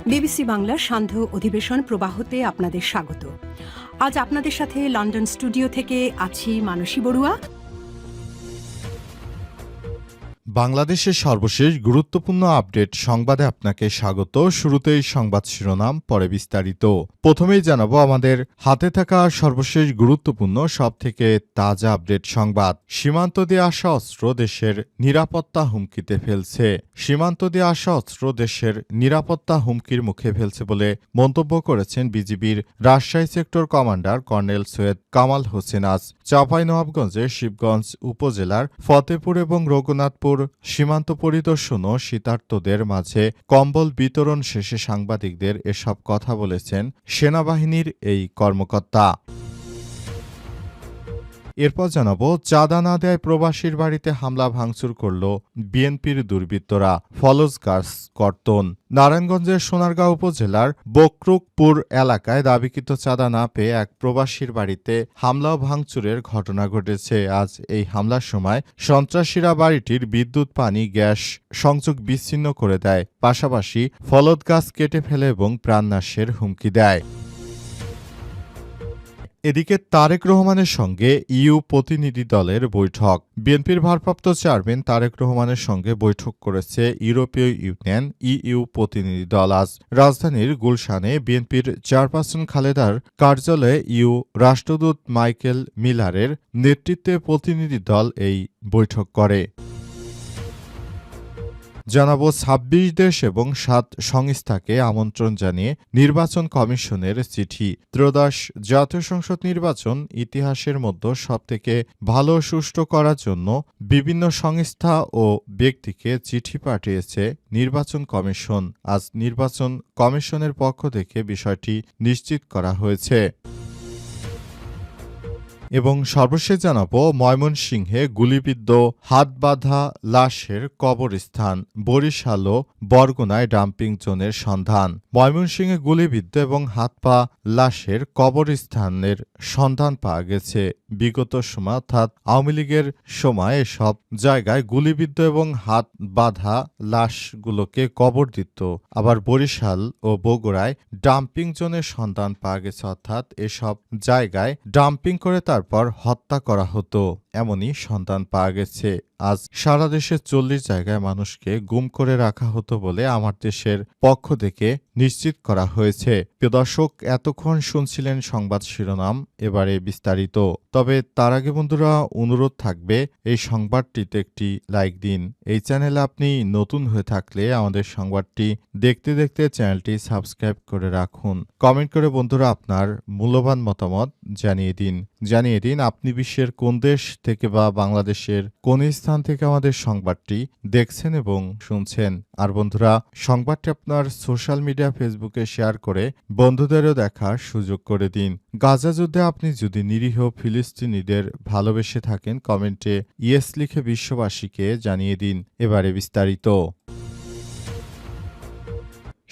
BBC বাংলার সান্ধ্য অধিবেশন প্রবাহতে আপনাদের স্বাগত। আজ আপনাদের সাথে লন্ডন স্টুডিও থেকে আছি মানসী বড়ুয়া। বাংলাদেশের সর্বশেষ গুরুত্বপূর্ণ আপডেট সংবাদে আপনাকে স্বাগত। শুরুতেই সংবাদ শিরোনাম, পরে বিস্তারিত। প্রথমেই জানাবো আমাদের হাতে থাকা সর্বশেষ গুরুত্বপূর্ণ সবথেকে তাজা আপডেট সংবাদ। সীমান্ত দিয়ে আসা অস্ত্র দেশের নিরাপত্তা হুমকিতে ফেলছে। সীমান্ত দিয়ে আসা অস্ত্র দেশের নিরাপত্তা হুমকির মুখে ফেলছে বলে মন্তব্য করেছেন বিজিবির Rajshahi sector commander colonel Syed Kamal Hossain আজ চাঁপাইনবাবগঞ্জের শিবগঞ্জ উপজেলার ফতেপুর এবং রঘুনাথপুর সীমান্ত পরিদর্শন ও শীতার্তদের মাঝে কম্বল বিতরণ শেষে সাংবাদিকদের এসব কথা বলেছেন সেনাবাহিনীর এই কর্মকর্তা। এরপর জানাবো, চাঁদা না দেয় প্রবাসীর বাড়িতে হামলা ভাঙচুর করল বিএনপির দুর্বৃত্তরা, ফলজ গাছ কর্তন। নারায়ণগঞ্জের সোনারগাঁও উপজেলার বকরুকপুর এলাকায় দাবিকৃত চাঁদা না পেয়ে এক প্রবাসীর বাড়িতে হামলা ও ভাঙচুরের ঘটনা ঘটেছে। আজ এই হামলার সময় সন্ত্রাসীরা বাড়িটির বিদ্যুৎ, পানি, গ্যাস সংযোগ বিচ্ছিন্ন করে দেয়, পাশাপাশি ফলদ গাছ কেটে ফেলে এবং প্রাণনাশের হুমকি দেয়। এদিকে তারেক রহমানের সঙ্গে ইইউ প্রতিনিধি দলের বৈঠক। বিএনপির ভারপ্রাপ্ত চেয়ারম্যান তারেক রহমানের সঙ্গে বৈঠক করেছে ইউরোপীয় ইউনিয়ন ইইউ প্রতিনিধি দল। আজ রাজধানীর গুলশানে বিএনপির চেয়ারপারসন খালেদার কার্যালয়ে ইইউ রাষ্ট্রদূত মাইকেল মিলারের নেতৃত্বে প্রতিনিধি দল এই বৈঠক করে। জানাবো, ২৬ দেশ এবং ৭ সংস্থাকে আমন্ত্রণ জানিয়ে নির্বাচন কমিশনের চিঠি। ত্রয়োদশ জাতীয় সংসদ নির্বাচন ইতিহাসের মধ্যে সবথেকে ভালো সুষ্ঠু করার জন্য বিভিন্ন সংস্থা ও ব্যক্তিকে চিঠি পাঠিয়েছে নির্বাচন কমিশন। আজ নির্বাচন কমিশনের পক্ষ থেকে বিষয়টি নিশ্চিত করা হয়েছে। এবং সর্বশেষ জানাবো, ময়মনসিংহে গুলিবিদ্ধ হাতবাঁধা লাশের কবরস্থান। বরিশাল ও বরগুনায় ডাম্পিং জোনের সন্ধান। ময়মনসিংহে গুলিবিদ্ধ এবং হাত পা লাশের কবরস্থানের সন্ধান পাওয়া গেছে। বিগত সময় অর্থাৎ আওয়ামী লীগের সময় এসব জায়গায় গুলিবিদ্ধ এবং হাত বাঁধা লাশগুলোকে কবর দিত। আবার বরিশাল ও বগুড়ায় ডাম্পিং জোনের সন্ধান পাওয়া গেছে, অর্থাৎ এসব জায়গায় ডাম্পিং করে তারপর হত্যা করা হতো, এমনই সন্ধান পাওয়া গেছে। আজ সারা দেশে ৪০ জায়গায় মানুষকে গুম করে রাখা হতো বলে আমার দেশের পক্ষ থেকে নিশ্চিত করা হয়েছে। প্রিয় দর্শক, এতক্ষণ শুনছিলেন সংবাদ শিরোনাম, এবারে বিস্তারিত। তবে তার আগে বন্ধুরা, অনুরোধ থাকবে এই সংবাদটিতে একটি লাইক দিন। এই চ্যানেলে আপনি নতুন হয়ে থাকলে আমাদের সংবাদটি দেখতে দেখতে চ্যানেলটি সাবস্ক্রাইব করে রাখুন। কমেন্ট করে বন্ধুরা আপনার মূল্যবান মতামত জানিয়ে দিন আপনি বিশ্বের কোন দেশ থেকে বা বাংলাদেশের কোন স্থান থেকে আমাদের সংবাদটি দেখছেন এবং শুনছেন। আর বন্ধুরা, সংবাদটি আপনার সোশ্যাল মিডিয়া ফেসবুকে শেয়ার করে বন্ধুদেরও দেখার সুযোগ করে দিন। গাজা যুদ্ধে আপনি যদি নিরীহ ফিলিস্তিনিদের ভালোবেসে থাকেন, কমেন্টে ইয়েস লিখে বিশ্ববাসীকে জানিয়ে দিন। এবারে বিস্তারিত।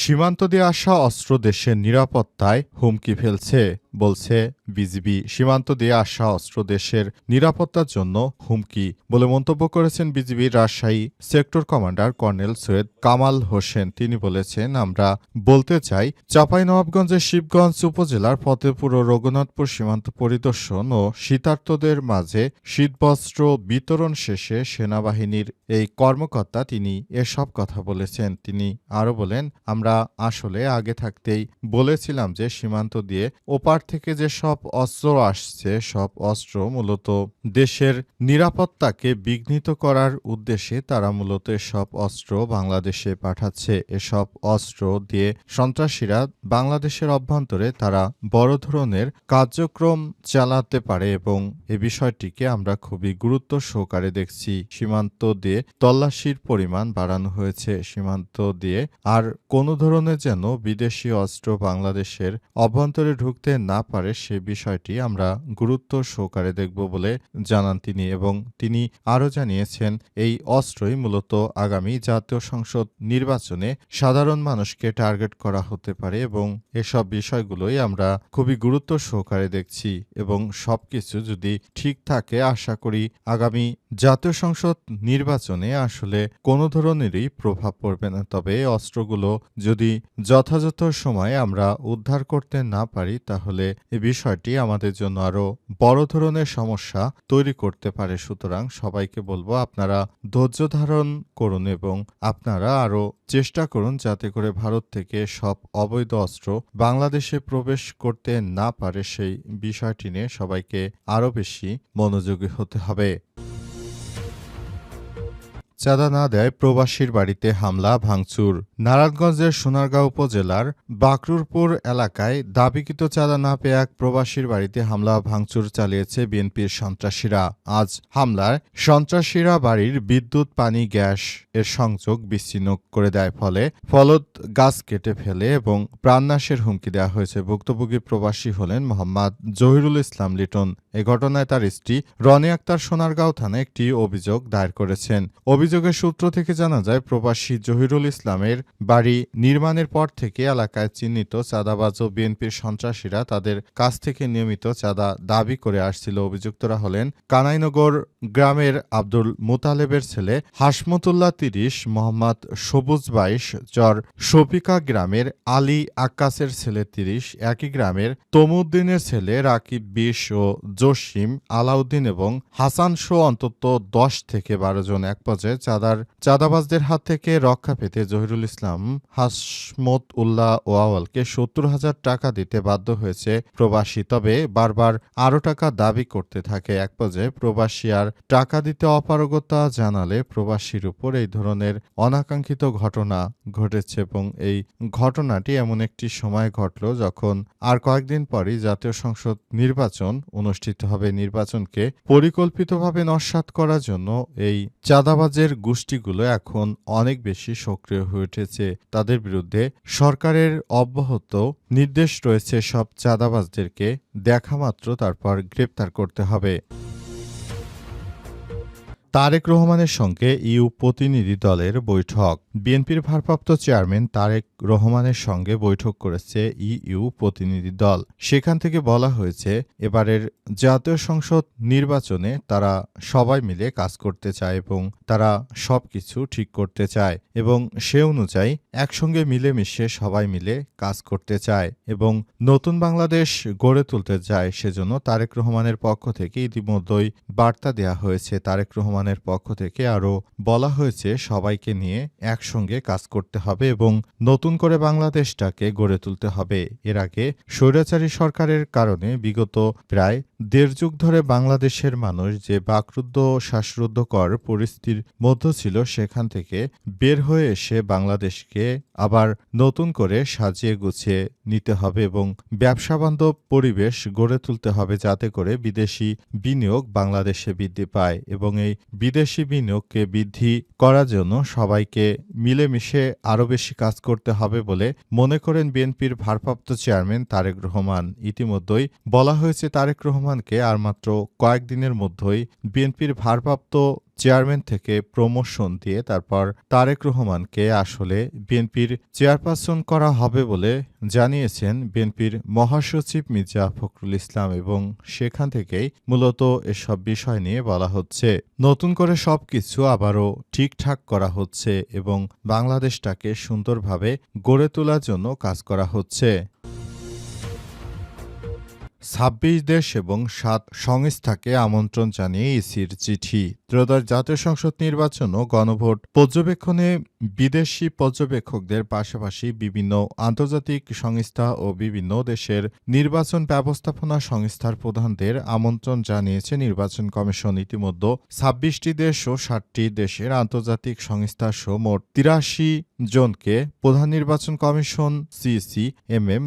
সীমান্ত দিয়ে আসা অস্ত্র দেশের নিরাপত্তায় হুমকি ফেলছে বলছে বিজিবি। সীমান্ত দিয়ে আসা অস্ত্র দেশের নিরাপত্তার জন্য হুমকি বলে মন্তব্য করেছেন বিজিবির Rajshahi sector commander colonel Syed Kamal Hossain. তিনি বলেছেন, আমরা বলতে চাই, চাঁপাইনবাবগঞ্জের শিবগঞ্জ উপজেলার ফতেপুর ও রঘুনাথপুর সীমান্ত পরিদর্শন ও শীতার্তদের মাঝে শীতবস্ত্র বিতরণ শেষে সেনাবাহিনীর এই কর্মকর্তা তিনি এসব কথা বলেছেন। তিনি আরও বলেন, আমরা আসলে আগে থাকতেই বলেছিলাম যে সীমান্ত দিয়ে ওপার থেকে যে সব অস্ত্র আসছে, সব অস্ত্র মূলত দেশের নিরাপত্তাকে বিঘ্নিত করার উদ্দেশ্যে তারা মূলত এসব অস্ত্র বাংলাদেশে পাঠাচ্ছে। এসব অস্ত্র দিয়ে সন্ত্রাসীরা বাংলাদেশের অভ্যন্তরে তারা বড় ধরনের কার্যক্রম চালাতে পারে এবং এই বিষয়টিকে আমরা খুবই গুরুত্ব সহকারে দেখছি। সীমান্ত দিয়ে তল্লাশির পরিমাণ বাড়ানো হয়েছে। সীমান্ত দিয়ে আর কোনো ধরনের যেন বিদেশি অস্ত্র বাংলাদেশের অভ্যন্তরে ঢুকতে না না পারে সে বিষয়টি আমরা গুরুত্ব সহকারে দেখব বলে জানান তিনি এবং তিনি আরও জানিয়েছেন এই অস্ত্রই মূলত আগামী জাতীয় সংসদ নির্বাচনে সাধারণ মানুষকে টার্গেট করা হতে পারে এবং এসব বিষয়গুলোই আমরা খুবই গুরুত্ব সহকারে দেখছি এবং সবকিছু যদি ঠিক থাকে আশা করি আগামী জাতীয় সংসদ নির্বাচনে আসলে কোনো ধরনেরই প্রভাব পড়বে না। তবে অস্ত্রগুলো যদি যথাযথ সময়ে আমরা উদ্ধার করতে না পারি তাহলে এই বিষয়টি আমাদের জন্য আরো বড় ধরনের সমস্যা তৈরি করতে পারে। সুতরাং সবাইকে বলবো আপনারা ধৈর্য ধারণ করুন এবং আপনারা আরো চেষ্টা করুন যাতে করে ভারত থেকে সব অবৈধ অস্ত্র বাংলাদেশে প্রবেশ করতে না পারে সেই বিষয়টি নিয়ে সবাইকে আরো বেশি মনোযোগী হতে হবে। চাঁদা না দেয় প্রবাসীর বাড়িতে হামলা ভাঙচুর। নারায়ণগঞ্জের সোনারগাঁও উপজেলার বাকরুরপুর এলাকায় দাবিকৃত চাঁদা না পেয়ে এক প্রবাসীর বাড়িতে হামলা ভাঙচুর চালিয়েছে বিএনপির সন্ত্রাসীরা। আজ হামলায় সন্ত্রাসীরা বাড়ির বিদ্যুৎ পানি গ্যাস এর সংযোগ বিচ্ছিন্ন করে দেয় ফলত গাছ কেটে ফেলে এবং প্রাণনাশের হুমকি দেওয়া হয়েছে। ভুক্তভোগী প্রবাসী হলেন মোহাম্মদ জহিরুল ইসলাম লিটন। এ ঘটনায় তার স্ত্রী রনি আক্তার সোনারগাঁও থানায় একটি অভিযোগ দায়ের করেছেন। অভিযোগের সূত্র থেকে জানা যায় প্রবাসী জহিরুল ইসলামের বাড়ি নির্মাণের পর থেকে এলাকায় চিহ্নিত চাঁদাবাজ ও বিএনপির সন্ত্রাসীরা তাদের কাছ থেকে নিয়মিত চাঁদা দাবি করে আসছিল। অভিযুক্তরা হলেন কানাইনগর গ্রামের আব্দুল মুতালেবের ছেলে হাসমতুল্লাহ ৩০, মোহাম্মদ সবুজ ২২, চর শফিকা গ্রামের আলী আক্কাসের ছেলে ৩০, একই গ্রামের তমুদ্দিনের ছেলে রাকিব ২০ ও জসিম আলাউদ্দিন এবং হাসান সহ অন্তত ১০ থেকে ১২ জন। এক পর্যায়ে চাঁদাবাজদের হাত থেকে রক্ষা পেতে জহিরুল ইসলাম হাসমত উল্লাহ ওয়াওয়ালকে ৭০,০০০ টাকা দিতে বাধ্য হয়েছে প্রবাসী, তবে বারবার আরও টাকা দাবি করতে থাকে। এক পর্যায়ে প্রবাসী আর টাকা দিতে অপারগতা জানালে প্রবাসীর উপর এই ধরনের অনাকাঙ্ক্ষিত ঘটনা ঘটেছে এবং এই ঘটনাটি এমন একটি সময় ঘটল যখন আর কয়েকদিন পরই জাতীয় সংসদ নির্বাচন অনুষ্ঠিত হবে। নির্বাচনকে পরিকল্পিতভাবে নস্যাৎ করার জন্য এই চাঁদাবাজের গোষ্ঠীগুলো এখন অনেক বেশি সক্রিয় হয়ে উঠেছে। তাদের বিরুদ্ধে সরকারের অব্যাহত নির্দেশ রয়েছে সব চাঁদাবাজদেরকে দেখামাত্র তারপর গ্রেপ্তার করতে হবে। তারেক রহমানের সঙ্গে ইউ প্রতিনিধি দলের বৈঠক। বিএনপির ভারপ্রাপ্ত চেয়ারম্যান তারেক রহমানের সঙ্গে বৈঠক করেছে ইউ প্রতিনিধি দল। সেখান থেকে বলা হয়েছে এবারের জাতীয় সংসদ নির্বাচনে তারা সবাই মিলে কাজ করতে চায় এবং তারা সবকিছু ঠিক করতে চায় এবং সে অনুযায়ী একসঙ্গে মিলেমিশে সবাই মিলে কাজ করতে চায় এবং নতুন বাংলাদেশ গড়ে তুলতে চায়। সেজন্য তারেক রহমানের পক্ষ থেকে ইতিমধ্যেই বার্তা দেওয়া হয়েছে। তারেক রহমানের পক্ষ থেকে আরও বলা হয়েছে সবাইকে নিয়ে একসঙ্গে কাজ করতে হবে এবং নতুন করে বাংলাদেশটাকে গড়ে তুলতে হবে। এর আগে স্বৈরাচারী সরকারের কারণে বিগত প্রায় ১.৫ যুগ ধরে বাংলাদেশের মানুষ যে বাকরুদ্ধ শ্বাসরুদ্ধকর পরিস্থিতির মধ্যে ছিল সেখান থেকে বের হয়ে এসে বাংলাদেশকে আবার নতুন করে সাজিয়ে গুছিয়ে নিতে হবে এবং ব্যবসাবান্ধব পরিবেশ গড়ে তুলতে হবে যাতে করে বিদেশি বিনিয়োগ বাংলাদেশে বৃদ্ধি পায় এবং এই বিদেশি বিনিয়োগকে বৃদ্ধি করার জন্য সবাইকে মিলেমিশে আরও বেশি কাজ করতে হবে বলে মনে করেন বিএনপির ভারপ্রাপ্ত চেয়ারম্যান তারেক রহমান। ইতিমধ্যেই বলা হয়েছে তারেক রহমানকে আর মাত্র কয়েকদিনের মধ্যেই বিএনপির ভারপ্রাপ্ত চেয়ারম্যান থেকে প্রমোশন দিয়ে তারপর তারেক রহমানকে আসলে বিএনপির চেয়ারপারসন করা হবে বলে জানিয়েছেন বিএনপির মহাসচিব মির্জা ফখরুল ইসলাম এবং সেখান থেকেই মূলত এসব বিষয় নিয়ে বলা হচ্ছে নতুন করে সবকিছু আবারও ঠিকঠাক করা হচ্ছে এবং বাংলাদেশটাকে সুন্দরভাবে গড়ে তোলার জন্য কাজ করা হচ্ছে। ২৬ দেশ এবং ৭ সংস্থাকে আমন্ত্রণ জানিয়ে ইসির চিঠি। ত্রয়োদশ জাতীয় সংসদ নির্বাচন ও গণভোট পর্যবেক্ষণে বিদেশি পর্যবেক্ষকদের পাশাপাশি বিভিন্ন আন্তর্জাতিক সংস্থা ও বিভিন্ন দেশের নির্বাচন ব্যবস্থাপনা সংস্থার প্রধানদের আমন্ত্রণ জানিয়েছে নির্বাচন কমিশন। ইতিমধ্যে ২৬টি দেশ ও ৬০টি দেশের আন্তর্জাতিক সংস্থা সহ মোট ৮৩ জনকে প্রধান নির্বাচন কমিশন সিইসি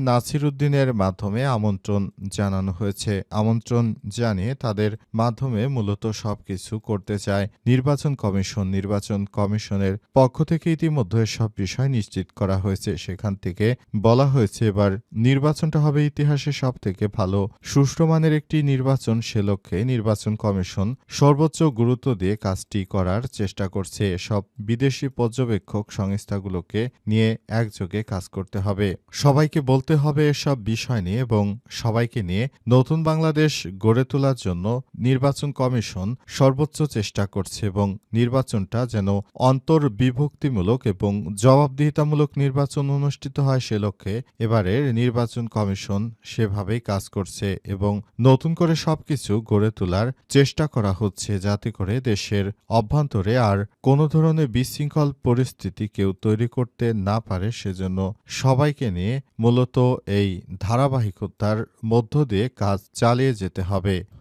নাসির উদ্দিনের মাধ্যমে আমন্ত্রণ জানায় জানানো হয়েছে। আমন্ত্রণ জানিয়ে তাদের মাধ্যমে মূলত সবকিছু করতে চায় নির্বাচন কমিশন। নির্বাচন কমিশনের পক্ষ থেকে ইতিমধ্যে সব বিষয় নিশ্চিত করা হয়েছে। সেখান থেকে বলা হয়েছে এবার নির্বাচনটা হবে ইতিহাসে সবথেকে ভালো সুষ্ঠু মানের একটি নির্বাচন। সে লক্ষ্যে নির্বাচন কমিশন সর্বোচ্চ গুরুত্ব দিয়ে কাজটি করার চেষ্টা করছে। সব বিদেশি পর্যবেক্ষক সংস্থাগুলোকে নিয়ে একযোগে কাজ করতে হবে। সবাইকে বলতে হবে এসব বিষয় নিয়ে এবং সবাইকে নিয়ে নতুন বাংলাদেশ গড়ে তোলার জন্য নির্বাচন কমিশন সর্বোচ্চ চেষ্টা করছে এবং নির্বাচনটা যেন অন্তর্বিভক্তিমূলক এবং জবাবদিহিতামূলক নির্বাচন অনুষ্ঠিত হয় সে লক্ষ্যে এবারের নির্বাচন কমিশন সেভাবেই কাজ করছে এবং নতুন করে সবকিছু গড়ে তোলার চেষ্টা করা হচ্ছে যাতে করে দেশের অভ্যন্তরে আর কোনো ধরনের বিশৃঙ্খল পরিস্থিতি কেউ তৈরি করতে না পারে। সেজন্য সবাইকে নিয়ে মূলত এই ধারাবাহিকতার মধ্য দিয়ে কাজ চালিয়ে যেতে হবে।